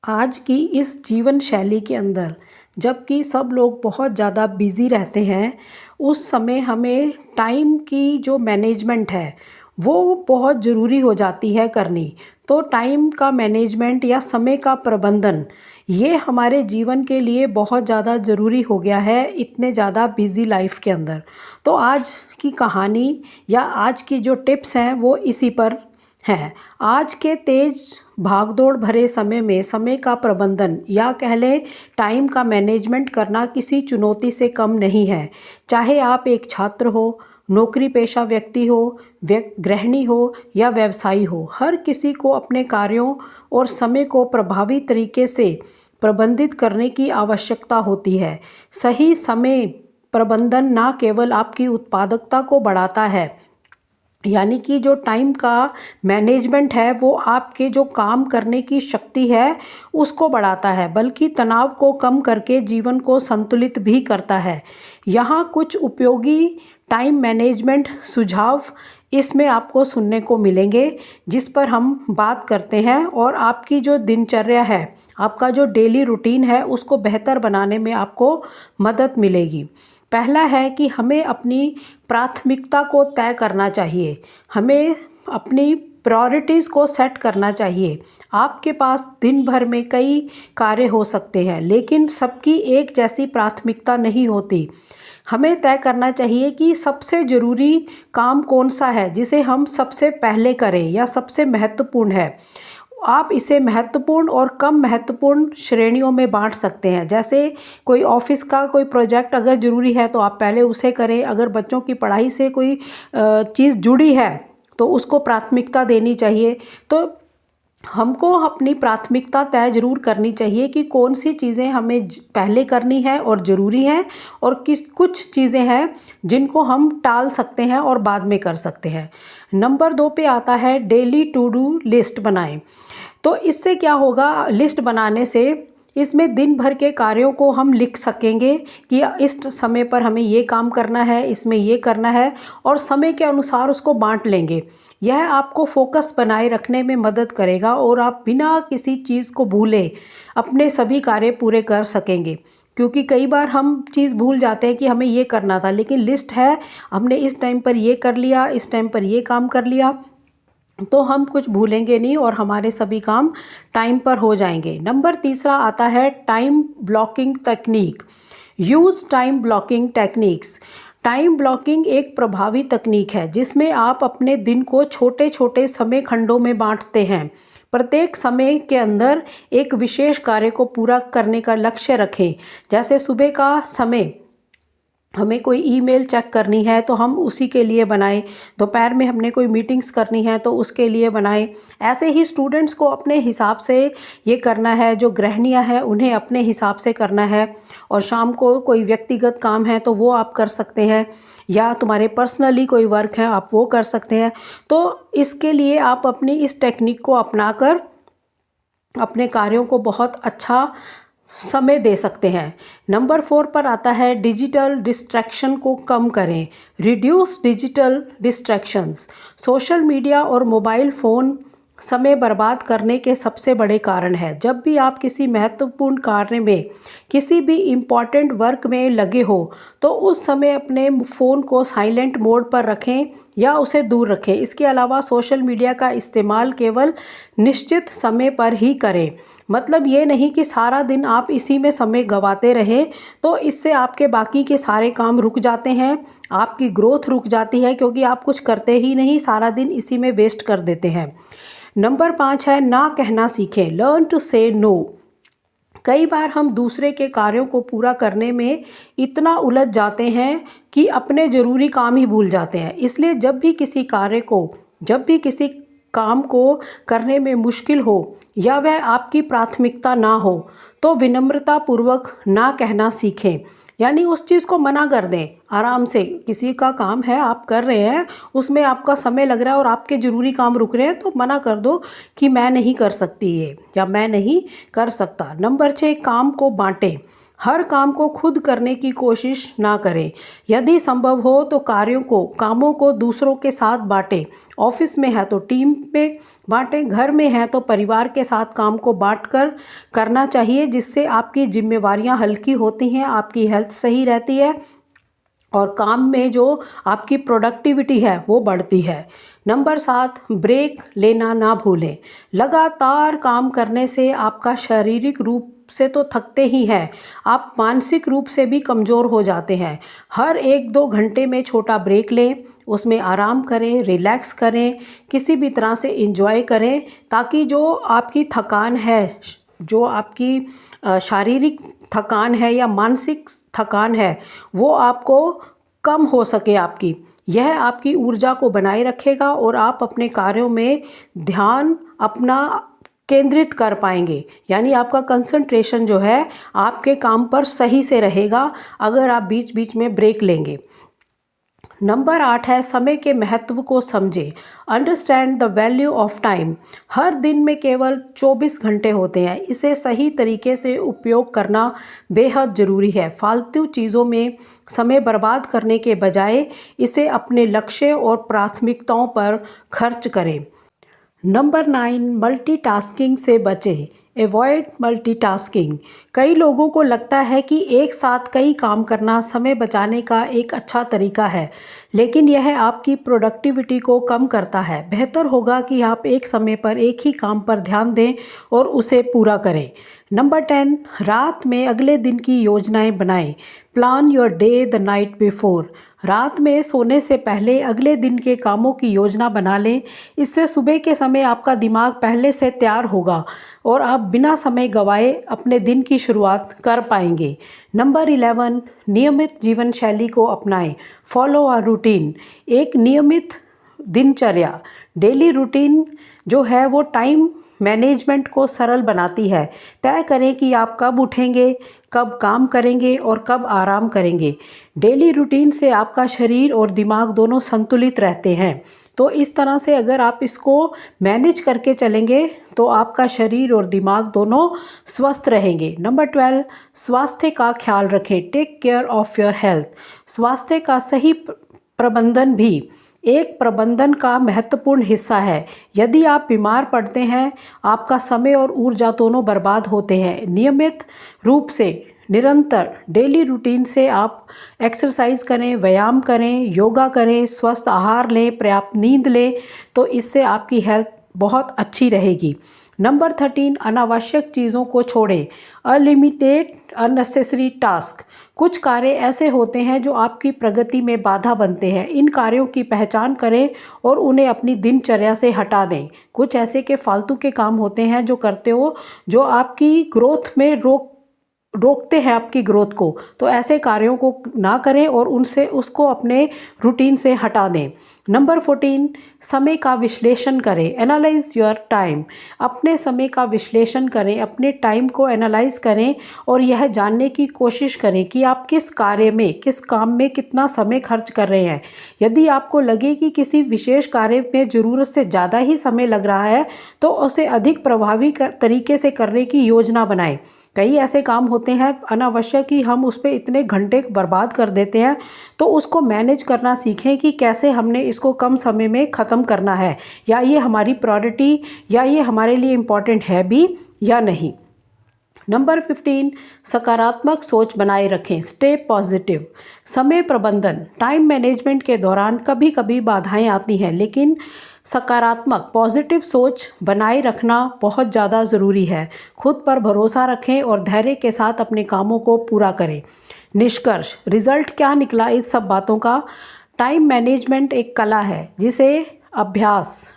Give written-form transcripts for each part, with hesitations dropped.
आज की इस जीवन शैली के अंदर जबकि सब लोग बहुत ज़्यादा बिज़ी रहते हैं, उस समय हमें टाइम की जो मैनेजमेंट है वो बहुत ज़रूरी हो जाती है करनी। तो टाइम का मैनेजमेंट या समय का प्रबंधन ये हमारे जीवन के लिए बहुत ज़्यादा ज़रूरी हो गया है इतने ज़्यादा बिज़ी लाइफ के अंदर। तो आज की कहानी या आज की जो टिप्स हैं वो इसी पर हैं। आज के तेज भागदौड़ भरे समय में समय का प्रबंधन या कह लें टाइम का मैनेजमेंट करना किसी चुनौती से कम नहीं है। चाहे आप एक छात्र हो, नौकरी पेशा व्यक्ति हो, गृहिणी हो या व्यवसायी हो, हर किसी को अपने कार्यों और समय को प्रभावी तरीके से प्रबंधित करने की आवश्यकता होती है। सही समय प्रबंधन न केवल आपकी उत्पादकता को बढ़ाता है, यानी कि जो टाइम का मैनेजमेंट है वो आपके जो काम करने की शक्ति है उसको बढ़ाता है, बल्कि तनाव को कम करके जीवन को संतुलित भी करता है। यहाँ कुछ उपयोगी टाइम मैनेजमेंट सुझाव इसमें आपको सुनने को मिलेंगे, जिस पर हम बात करते हैं और आपकी जो दिनचर्या है, आपका जो डेली रूटीन है उसको बेहतर बनाने में आपको मदद मिलेगी। पहला है कि हमें अपनी प्राथमिकता को तय करना चाहिए। हमें अपनी प्रायोरिटीज़ को सेट करना चाहिए। आपके पास दिन भर में कई कार्य हो सकते हैं, लेकिन सबकी एक जैसी प्राथमिकता नहीं होती। हमें तय करना चाहिए कि सबसे ज़रूरी काम कौन सा है, जिसे हम सबसे पहले करें या सबसे महत्वपूर्ण है। आप इसे महत्वपूर्ण और कम महत्वपूर्ण श्रेणियों में बांट सकते हैं। जैसे कोई ऑफिस का कोई प्रोजेक्ट अगर ज़रूरी है तो आप पहले उसे करें। अगर बच्चों की पढ़ाई से कोई चीज़ जुड़ी है तो उसको प्राथमिकता देनी चाहिए। तो हमको अपनी प्राथमिकता तय ज़रूर करनी चाहिए कि कौन सी चीज़ें हमें पहले करनी है और ज़रूरी हैं, और कुछ चीज़ें हैं जिनको हम टाल सकते हैं और बाद में कर सकते हैं। नंबर 2 पे आता है डेली टू डू लिस्ट बनाएं। तो इससे क्या होगा, लिस्ट बनाने से इसमें दिन भर के कार्यों को हम लिख सकेंगे कि इस समय पर हमें ये काम करना है, इसमें ये करना है, और समय के अनुसार उसको बांट लेंगे। यह आपको फोकस बनाए रखने में मदद करेगा और आप बिना किसी चीज़ को भूले अपने सभी कार्य पूरे कर सकेंगे। क्योंकि कई बार हम चीज़ भूल जाते हैं कि हमें ये करना था, लेकिन लिस्ट है, हमने इस टाइम पर ये कर लिया, इस टाइम पर ये काम कर लिया, तो हम कुछ भूलेंगे नहीं और हमारे सभी काम टाइम पर हो जाएंगे। नंबर 3 आता है टाइम ब्लॉकिंग तकनीक। Use time blocking techniques. Time blocking एक प्रभावी तकनीक है जिसमें आप अपने दिन को छोटे छोटे समय खंडों में बांटते हैं। प्रत्येक समय के अंदर एक विशेष कार्य को पूरा करने का लक्ष्य रखें। जैसे सुबह का समय हमें कोई ईमेल चेक करनी है तो हम उसी के लिए बनाएं। दोपहर में हमने कोई मीटिंग्स करनी है तो उसके लिए बनाएं। ऐसे ही स्टूडेंट्स को अपने हिसाब से ये करना है, जो गृहिणियां हैं उन्हें अपने हिसाब से करना है, और शाम को कोई व्यक्तिगत काम है तो वो आप कर सकते हैं, या तुम्हारे पर्सनली कोई वर्क है आप वो कर सकते हैं। तो इसके लिए आप अपनी इस टेक्निक को अपनाकर अपने कार्यों को बहुत अच्छा समय दे सकते हैं। नंबर 4 पर आता है डिजिटल डिस्ट्रैक्शन को कम करें। Reduce digital distractions. Social media और मोबाइल फ़ोन समय बर्बाद करने के सबसे बड़े कारण है। जब भी आप किसी महत्वपूर्ण कार्य में, किसी भी इम्पॉर्टेंट वर्क में लगे हो तो उस समय अपने फ़ोन को साइलेंट मोड पर रखें या उसे दूर रखें। इसके अलावा सोशल मीडिया का इस्तेमाल केवल निश्चित समय पर ही करें। मतलब ये नहीं कि सारा दिन आप इसी में समय गंवाते रहें, तो इससे आपके बाकी के सारे काम रुक जाते हैं, आपकी ग्रोथ रुक जाती है, क्योंकि आप कुछ करते ही नहीं, सारा दिन इसी में वेस्ट कर देते हैं। नंबर 5 है ना कहना सीखें। लर्न टू से नो। कई बार हम दूसरे के कार्यों को पूरा करने में इतना उलझ जाते हैं कि अपने ज़रूरी काम ही भूल जाते हैं। इसलिए जब भी किसी काम को करने में मुश्किल हो या वह आपकी प्राथमिकता ना हो तो विनम्रता पूर्वक ना कहना सीखें। यानी उस चीज़ को मना कर दें आराम से। किसी का काम है, आप कर रहे हैं, उसमें आपका समय लग रहा है और आपके ज़रूरी काम रुक रहे हैं, तो मना कर दो कि मैं नहीं कर सकती ये, या मैं नहीं कर सकता। नंबर 6 काम को बांटें। हर काम को खुद करने की कोशिश ना करें। यदि संभव हो तो कामों को दूसरों के साथ बांटें। ऑफिस में है तो टीम में बांटें, घर में है तो परिवार के साथ काम को बांटकर करना चाहिए, जिससे आपकी जिम्मेवारियां हल्की होती हैं, आपकी हेल्थ सही रहती है और काम में जो आपकी प्रोडक्टिविटी है वो बढ़ती है। नंबर 7, ब्रेक लेना ना भूलें। लगातार काम करने से आपका शारीरिक रूप से तो थकते ही हैं, आप मानसिक रूप से भी कमज़ोर हो जाते हैं। हर 1-2 घंटे में छोटा ब्रेक लें, उसमें आराम करें, रिलैक्स करें, किसी भी तरह से एंजॉय करें, ताकि जो आपकी थकान है, जो आपकी शारीरिक थकान है या मानसिक थकान है, वो आपको कम हो सके आपकी। यह आपकी ऊर्जा को बनाए रखेगा और आप अपने कार्यों में ध्यान अपना केंद्रित कर पाएंगे, यानी आपका कंसंट्रेशन जो है आपके काम पर सही से रहेगा अगर आप बीच बीच में ब्रेक लेंगे। नंबर 8 है, समय के महत्व को समझें। Understand the value of time. हर दिन में केवल 24 घंटे होते हैं, इसे सही तरीके से उपयोग करना बेहद ज़रूरी है। फालतू चीज़ों में समय बर्बाद करने के बजाय इसे अपने लक्ष्य और प्राथमिकताओं पर खर्च करें। नंबर 9, मल्टीटास्किंग से बचें। Avoid multitasking. कई लोगों को लगता है कि एक साथ कई काम करना समय बचाने का एक अच्छा तरीका है, लेकिन यह आपकी प्रोडक्टिविटी को कम करता है। बेहतर होगा कि आप एक समय पर एक ही काम पर ध्यान दें और उसे पूरा करें। नंबर 10, रात में अगले दिन की योजनाएं बनाएं। Plan your day the night before. रात में सोने से पहले अगले दिन के कामों की योजना बना लें। इससे सुबह के समय आपका दिमाग पहले से तैयार होगा और आप बिना समय गंवाए अपने दिन की शुरुआत कर पाएंगे। नंबर 11, नियमित जीवन शैली को अपनाएं। Follow a routine. एक नियमित दिनचर्या, डेली रूटीन जो है वो टाइम मैनेजमेंट को सरल बनाती है। तय करें कि आप कब उठेंगे, कब काम करेंगे और कब आराम करेंगे। डेली रूटीन से आपका शरीर और दिमाग दोनों संतुलित रहते हैं। तो इस तरह से अगर आप इसको मैनेज करके चलेंगे तो आपका शरीर और दिमाग दोनों स्वस्थ रहेंगे। नंबर 12, स्वास्थ्य का ख्याल रखें। Take care of your health. स्वास्थ्य का सही प्रबंधन भी एक प्रबंधन का महत्वपूर्ण हिस्सा है। यदि आप बीमार पड़ते हैं, आपका समय और ऊर्जा दोनों बर्बाद होते हैं। नियमित रूप से निरंतर डेली रूटीन से आप एक्सरसाइज करें, व्यायाम करें, योगा करें, स्वस्थ आहार लें, पर्याप्त नींद लें, तो इससे आपकी हेल्थ बहुत अच्छी रहेगी। नंबर 13, अनावश्यक चीज़ों को छोड़ें। अलिमिटेड अननेसेसरी टास्क। कुछ कार्य ऐसे होते हैं जो आपकी प्रगति में बाधा बनते हैं। इन कार्यों की पहचान करें और उन्हें अपनी दिनचर्या से हटा दें। कुछ ऐसे के फालतू के काम होते हैं जो करते हो जो आपकी ग्रोथ में रोकते हैं आपकी ग्रोथ को, तो ऐसे कार्यों को ना करें और उसको अपने रूटीन से हटा दें। नंबर 14, समय का विश्लेषण करें। Analyse your time. अपने समय का विश्लेषण करें, अपने टाइम को एनालाइज करें और यह जानने की कोशिश करें कि आप किस कार्य में, किस काम में कितना समय खर्च कर रहे हैं। यदि आपको लगे कि किसी विशेष कार्य में ज़रूरत से ज़्यादा ही समय लग रहा है तो उसे अधिक प्रभावी तरीके से करने की योजना बनाएं। कई ऐसे काम होते हैं अनावश्यक कि हम उस पर इतने घंटे बर्बाद कर देते हैं, तो उसको मैनेज करना सीखें कि कैसे हमने इसको कम समय में ख़त्म करना है, या ये हमारी प्रायोरिटी या ये हमारे लिए इम्पॉर्टेंट है भी या नहीं। नंबर 15, सकारात्मक सोच बनाए रखें। Stay positive. समय प्रबंधन, टाइम मैनेजमेंट के दौरान कभी कभी बाधाएं आती हैं, लेकिन सकारात्मक पॉजिटिव सोच बनाए रखना बहुत ज़्यादा ज़रूरी है। खुद पर भरोसा रखें और धैर्य के साथ अपने कामों को पूरा करें। निष्कर्ष, रिजल्ट क्या निकला इस सब बातों का? टाइम मैनेजमेंट एक कला है जिसे अभ्यास,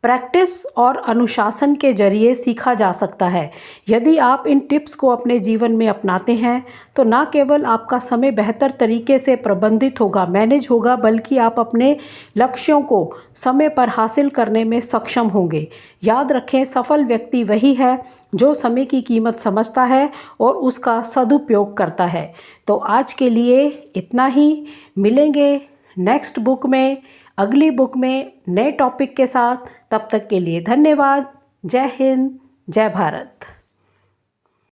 प्रैक्टिस और अनुशासन के जरिए सीखा जा सकता है। यदि आप इन टिप्स को अपने जीवन में अपनाते हैं तो न केवल आपका समय बेहतर तरीके से प्रबंधित होगा, मैनेज होगा, बल्कि आप अपने लक्ष्यों को समय पर हासिल करने में सक्षम होंगे। याद रखें, सफल व्यक्ति वही है जो समय की कीमत समझता है और उसका सदुपयोग करता है। तो आज के लिए इतना ही। मिलेंगे नेक्स्ट बुक में, अगली बुक में नए टॉपिक के साथ। तब तक के लिए धन्यवाद। जय हिंद, जय भारत।